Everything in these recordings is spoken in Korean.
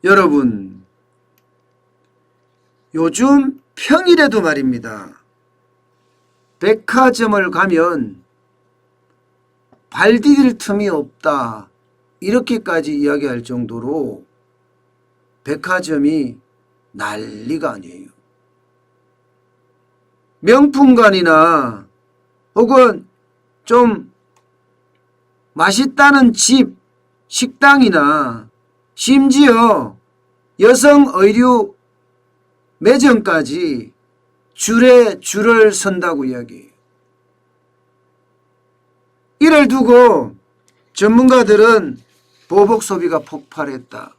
여러분, 요즘 평일에도 말입니다. 백화점을 가면 발 디딜 틈이 없다. 이렇게까지 이야기할 정도로 백화점이 난리가 아니에요. 명품관이나 혹은 좀 맛있다는 집, 식당이나 심지어 여성 의류 매점까지 줄을 선다고 이야기해요. 이를 두고 전문가들은 보복 소비가 폭발했다.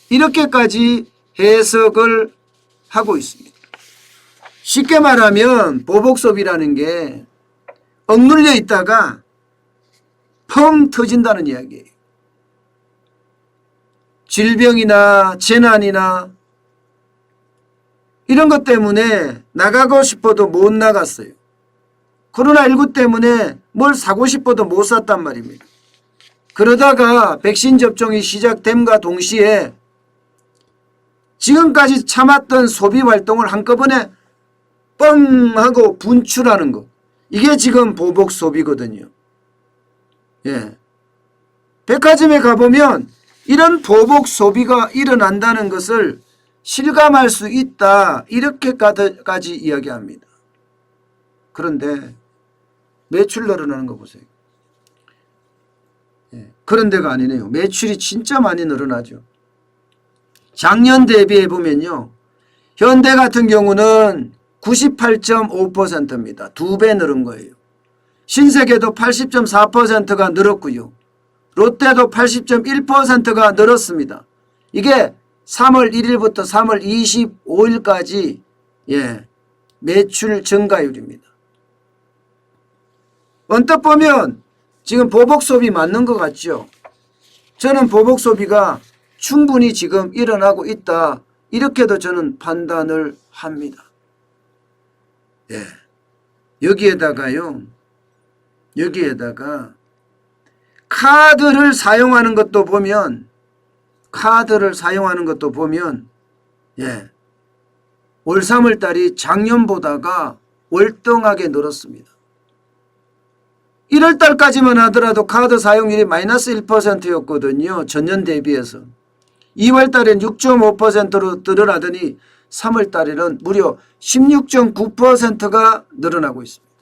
이렇게까지 해석을 하고 있습니다. 쉽게 말하면 보복 소비라는 게 억눌려 있다가 펑 터진다는 이야기예요. 질병이나 재난이나 이런 것 때문에 나가고 싶어도 못 나갔어요. 코로나19 때문에 뭘 사고 싶어도 못 샀단 말입니다. 그러다가 백신 접종이 시작됨과 동시에 지금까지 참았던 소비 활동을 한꺼번에 뻥 하고 분출하는 것. 이게 지금 보복 소비거든요. 예. 백화점에 가보면 이런 보복 소비가 일어난다는 것을 실감할 수 있다. 이렇게까지 이야기합니다. 그런데 매출 늘어나는 거 보세요. 예. 그런 데가 아니네요. 매출이 진짜 많이 늘어나죠. 작년 대비해 보면요. 현대 같은 경우는 98.5%입니다. 2배 늘은 거예요. 신세계도 80.4%가 늘었고요. 롯데도 80.1%가 늘었습니다. 이게 3월 1일부터 3월 25일까지 매출 증가율입니다. 언뜻 보면 지금 보복 소비 맞는 것 같죠? 저는 보복 소비가 충분히 지금 일어나고 있다. 이렇게도 저는 판단을 합니다. 여기에다가 카드를 사용하는 것도 보면 올 3월달이 작년보다가 월등하게 늘었습니다. 1월달까지만 하더라도 카드 사용률이 마이너스 1%였거든요. 전년 대비해서. 2월달엔 6.5%로 늘어나더니 3월달에는 무려 16.9%가 늘어나고 있습니다.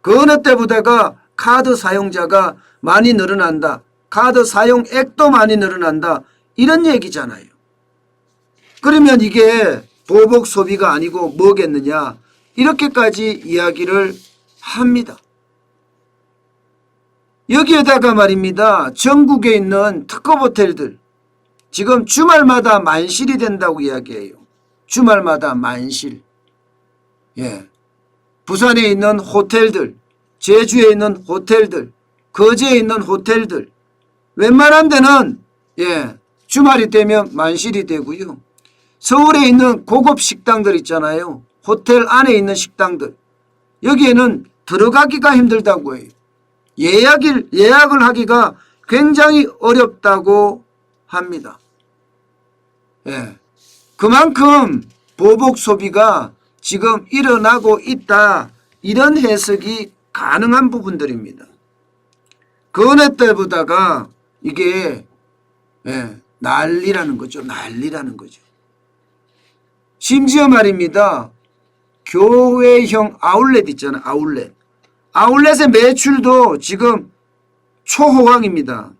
그 어느 때보다가 카드 사용자가 많이 늘어난다. 카드 사용액도 많이 늘어난다. 이런 얘기잖아요. 그러면 이게 보복 소비가 아니고 뭐겠느냐. 이렇게까지 이야기를 합니다. 여기에다가 말입니다. 전국에 있는 특급 호텔들 지금 주말마다 만실이 된다고 이야기해요. 주말마다 만실. 부산에 있는 호텔들, 제주에 있는 호텔들, 거제에 있는 호텔들 웬만한 데는 주말이 되면 만실이 되고요. 서울에 있는 고급 식당들 있잖아요. 호텔 안에 있는 식당들. 여기에는 들어가기가 힘들다고 해요. 예약을 하기가 굉장히 어렵다고 합니다. 그만큼 보복 소비가 지금 일어나고 있다. 이런 해석이 가능한 부분들입니다. 그 어느 때보다가 이게 난리라는 거죠. 난리라는 거죠. 심지어 말입니다. 교외형 아울렛 있잖아요. 아울렛의 매출도 지금 초호황입니다.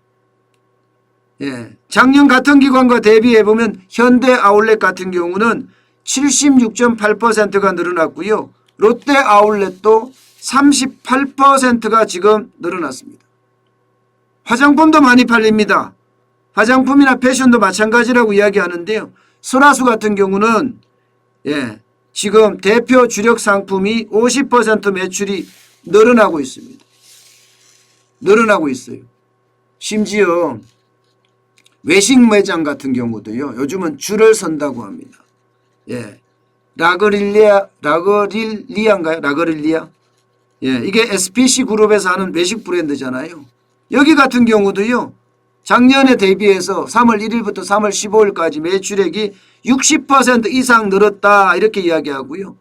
작년 같은 기간과 대비해보면 현대 아울렛 같은 경우는 76.8%가 늘어났고요. 롯데 아울렛도 38%가 지금 늘어났습니다. 화장품도 많이 팔립니다. 화장품이나 패션도 마찬가지라고 이야기하는데요. 소라수 같은 경우는 지금 대표 주력 상품이 50% 매출이 늘어나고 있습니다. 늘어나고 있어요. 심지어 외식 매장 같은 경우도요. 요즘은 줄을 선다고 합니다. 라그릴리아인가요? 라그릴리아? 이게 SPC 그룹에서 하는 외식 브랜드잖아요. 여기 같은 경우도요. 작년에 대비해서 3월 1일부터 3월 15일까지 매출액이 60% 이상 늘었다 이렇게 이야기하고요.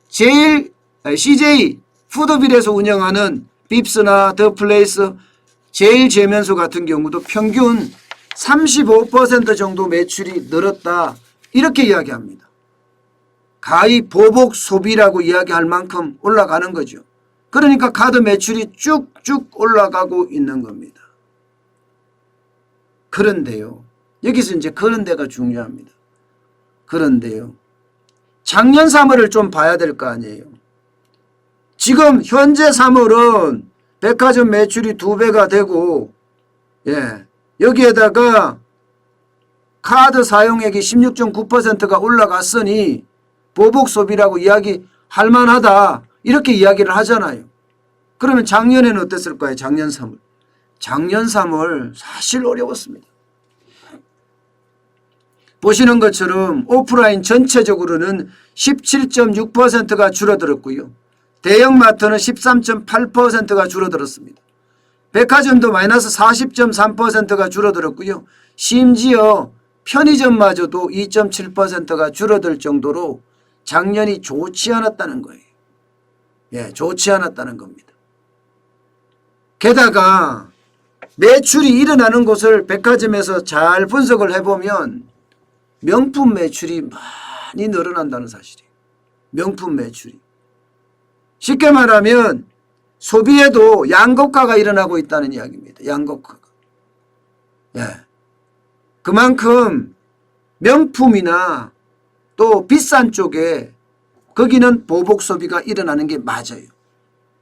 CJ 푸드빌에서 운영하는 빕스나 더 플레이스 제일 재면소 같은 경우도 평균 35% 정도 매출이 늘었다 이렇게 이야기합니다. 가히 보복 소비라고 이야기할 만큼 올라가는 거죠. 그러니까 카드 매출이 쭉쭉 올라가고 있는 겁니다. 그런데요. 여기서 이제 그런데가 중요합니다. 그런데요. 작년 3월을 좀 봐야 될 거 아니에요. 지금 현재 3월은 백화점 매출이 2배가 되고 여기에다가 카드 사용액이 16.9%가 올라갔으니 보복 소비라고 이야기할 만하다 이렇게 이야기를 하잖아요. 그러면 작년에는 어땠을까요? 작년 3월. 작년 3월 사실 어려웠습니다. 보시는 것처럼 오프라인 전체적으로는 17.6%가 줄어들었고요. 대형마트는 13.8%가 줄어들었습니다. 백화점도 마이너스 40.3%가 줄어들었고요. 심지어 편의점마저도 2.7%가 줄어들 정도로 작년이 좋지 않았다는 거예요. 좋지 않았다는 겁니다. 게다가 매출이 일어나는 곳을 백화점에서 잘 분석을 해보면 명품 매출이 많이 늘어난다는 사실이에요. 명품 매출이. 쉽게 말하면 소비에도 양극화가 일어나고 있다는 이야기입니다. 양극화가. 그만큼 명품이나 또 비싼 쪽에 거기는 보복 소비가 일어나는 게 맞아요.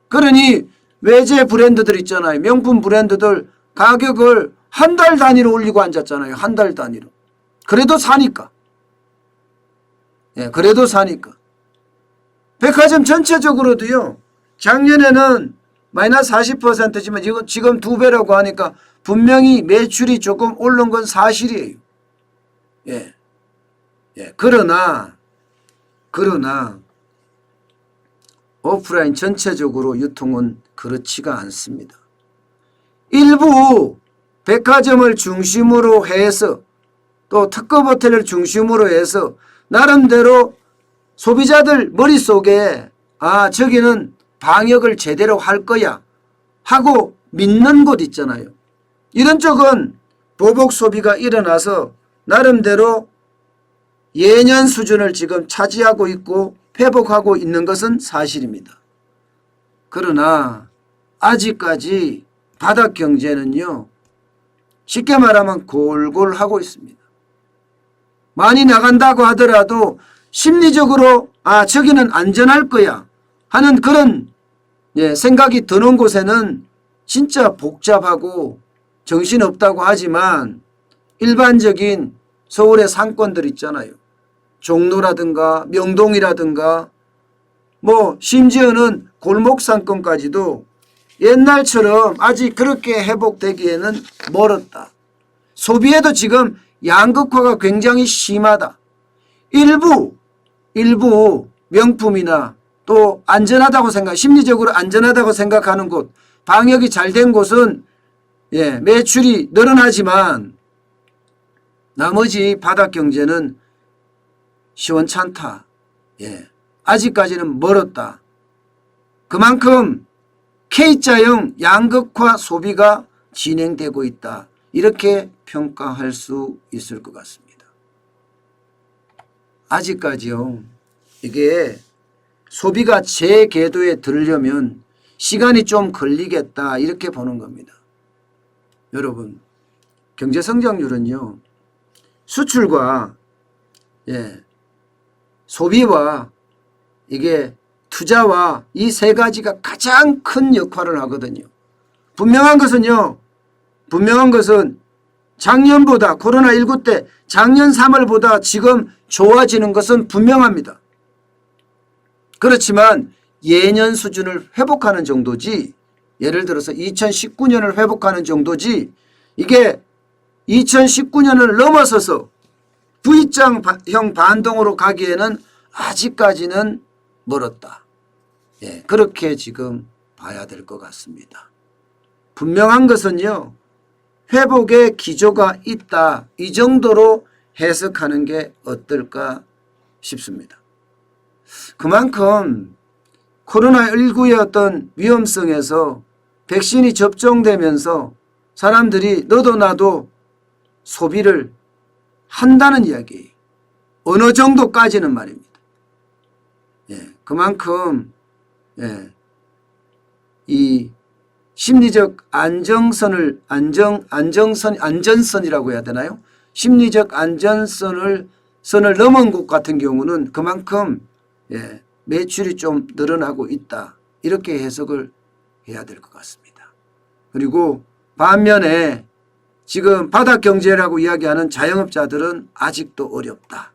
그러니 외제 브랜드들 있잖아요. 명품 브랜드들 가격을 한 달 단위로 올리고 앉았잖아요. 한 달 단위로. 그래도 사니까. 그래도 사니까. 백화점 전체적으로도요. 작년에는 마이너스 40%지만 지금 2배라고 하니까 분명히 매출이 조금 오른 건 사실이에요. 그러나 오프라인 전체적으로 유통은 그렇지가 않습니다. 일부 백화점을 중심으로 해서 또 특급 호텔을 중심으로 해서 나름대로 소비자들 머릿속에 저기는 방역을 제대로 할 거야 하고 믿는 곳 있잖아요. 이런 쪽은 보복 소비가 일어나서 나름대로 예년 수준을 지금 차지하고 있고 회복하고 있는 것은 사실입니다. 그러나 아직까지 바닥 경제는요. 쉽게 말하면 골골하고 있습니다. 많이 나간다고 하더라도 심리적으로 저기는 안전할 거야 하는 그런 생각이 드는 곳에는 진짜 복잡하고 정신없다고 하지만 일반적인 서울의 상권들 있잖아요. 종로라든가 명동이라든가 심지어는 골목 상권까지도 옛날처럼 아직 그렇게 회복되기에는 멀었다. 소비에도 지금 양극화가 굉장히 심하다. 일부 명품이나 또 안전하다고 심리적으로 안전하다고 생각하는 곳, 방역이 잘 된 곳은 매출이 늘어나지만 나머지 바닥 경제는 시원찮다. 아직까지는 멀었다. 그만큼 K자형 양극화 소비가 진행되고 있다. 이렇게 평가할 수 있을 것 같습니다. 아직까지요. 이게 소비가 제 궤도에 들려면 시간이 좀 걸리겠다. 이렇게 보는 겁니다. 여러분, 경제 성장률은요. 수출과 소비와 이게 투자와 이 세 가지가 가장 큰 역할을 하거든요. 분명한 것은 작년보다 코로나19 때 작년 3월보다 지금 좋아지는 것은 분명합니다. 그렇지만 예년 수준을 회복하는 정도지, 예를 들어서 2019년을 회복하는 정도지, 이게 2019년을 넘어서서 V자형 반동으로 가기에는 아직까지는 멀었다. 그렇게 지금 봐야 될 것 같습니다. 분명한 것은요. 회복의 기조가 있다. 이 정도로 해석하는 게 어떨까 싶습니다. 그만큼 코로나19의 어떤 위험성에서 백신이 접종되면서 사람들이 너도 나도 소비를 한다는 이야기예요. 어느 정도까지는 말입니다. 예, 그만큼 이 심리적 안전선이라고 해야 되나요? 심리적 안전선을 넘은 곳 같은 경우는 그만큼 매출이 좀 늘어나고 있다. 이렇게 해석을 해야 될 것 같습니다. 그리고 반면에 지금 바닥 경제라고 이야기하는 자영업자들은 아직도 어렵다.